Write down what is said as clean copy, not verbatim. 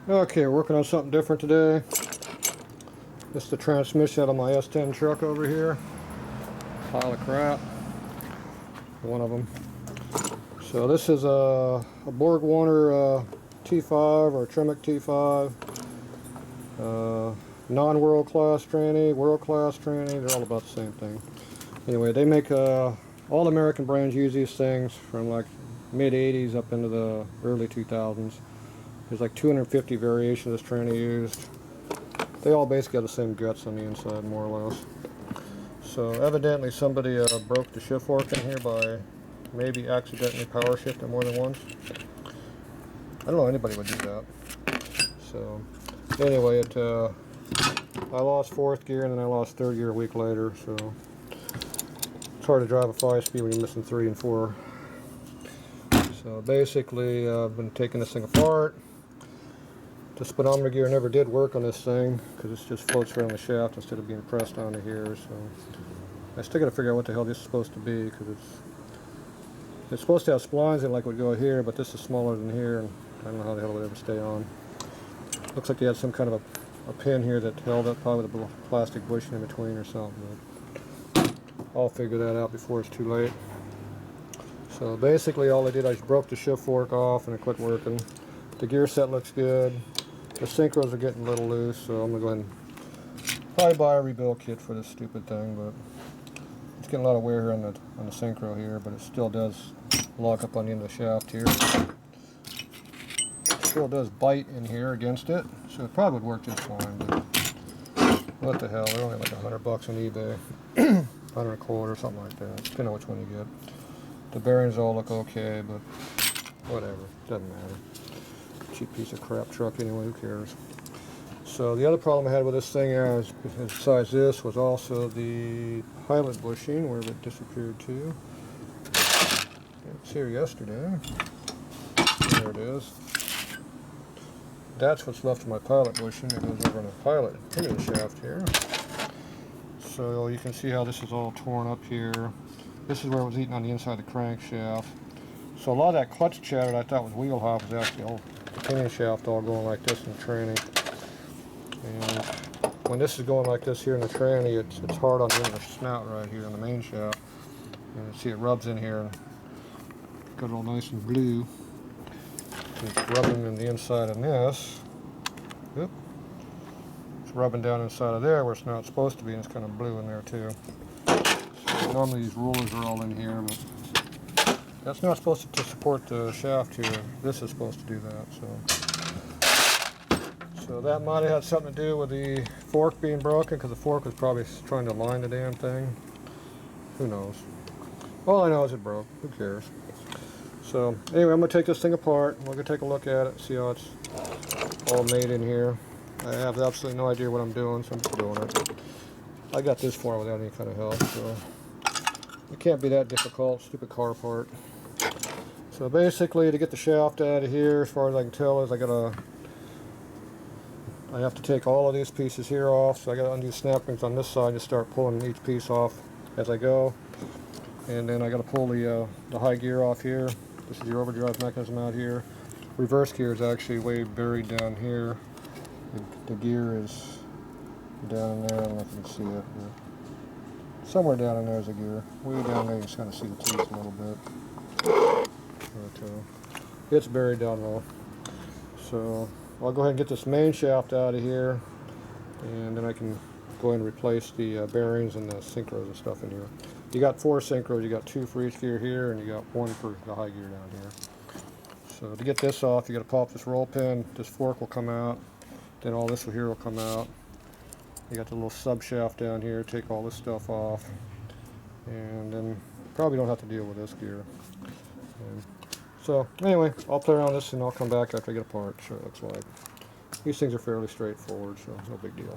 Okay, we're working on something different today. This is the transmission out of my S10 truck over here. Pile of crap. One of them. So this is a Borg Warner T5 or Tremec T5. Non-world class tranny, world class tranny, they're all about the same thing. Anyway, they make all American brands use these things from like mid 80s up into the early 2000s. There's like 250 variations of this tranny used. They all basically have the same guts on the inside, more or less. So evidently somebody broke the shift fork in here by maybe accidentally power shifting more than once. I don't know anybody would do that. So anyway, I lost fourth gear and then I lost third gear a week later. So it's hard to drive a 5-speed when you're missing 3 and 4. So basically, I've been taking this thing apart. The speedometer gear never did work on this thing because it just floats around the shaft instead of being pressed onto here. So I still got to figure out what the hell this is supposed to be, because it's supposed to have splines in like would go here, but this is smaller than here, and I don't know how the hell it would ever stay on. Looks like they had some kind of a pin here that held up, probably with a plastic bushing in between or something. But I'll figure that out before it's too late. So basically all I did, I just broke the shift fork off and it quit working. The gear set looks good. The synchros are getting a little loose, so I'm going to go ahead and probably buy a rebuild kit for this stupid thing, but it's getting a lot of wear here on the synchro here, but it still does lock up on the end of the shaft here. It still does bite in here against it, so it probably would work just fine, but what the hell, they're only like $100 on eBay. 100 a quarter, something like that, depending on which one you get. The bearings all look okay, but whatever, doesn't matter. Cheap piece of crap truck anyway, who cares? So the other problem I had with this thing is, besides this, was also the pilot bushing, where it disappeared to. It was here yesterday. There it is. That's what's left of my pilot bushing. It goes over on the pilot pinion shaft here. So you can see how this is all torn up here. This is where it was eating on the inside of the crankshaft. So a lot of that clutch chatter that I thought was wheel hop was actually all the pinion shaft all going like this in the tranny. And when this is going like this here in the tranny, it's hard on the end of the snout right here on the main shaft. And you see it rubs in here and got it all nice and blue. And it's rubbing in the inside of this. Oop. It's rubbing down inside of there where it's not supposed to be, and it's kind of blue in there too. So normally these rollers are all in here, but that's not supposed to support the shaft here. This is supposed to do that. So that might have had something to do with the fork being broken, because the fork was probably trying to line the damn thing. Who knows? All I know is it broke. Who cares? So anyway, I'm going to take this thing apart. We're going to take a look at it, see how it's all made in here. I have absolutely no idea what I'm doing, so I'm just doing it. I got this far without any kind of help, so it can't be that difficult. Stupid car part. So basically, to get the shaft out of here, as far as I can tell, is I have to take all of these pieces here off. So I got to undo snap rings on this side, just start pulling each piece off as I go. And then I got to pull the high gear off here. This is the overdrive mechanism out here. Reverse gear is actually way buried down here. The gear is down in there. I don't know if you can see it, but somewhere down in there is a gear. Way down there, you can kind of see the teeth a little bit. But it's buried down low. So I'll go ahead and get this main shaft out of here, and then I can go ahead and replace the bearings and the synchros and stuff in here. You got 4 synchros, you got 2 for each gear here, and you got 1 for the high gear down here. So to get this off, you got to pop this roll pin. This fork will come out. Then all this here will come out. You got the little sub shaft down here. Take all this stuff off, and then probably don't have to deal with this gear. So anyway, I'll play around with this and I'll come back after I get apart. Sure, it looks like these things are fairly straightforward, so no big deal.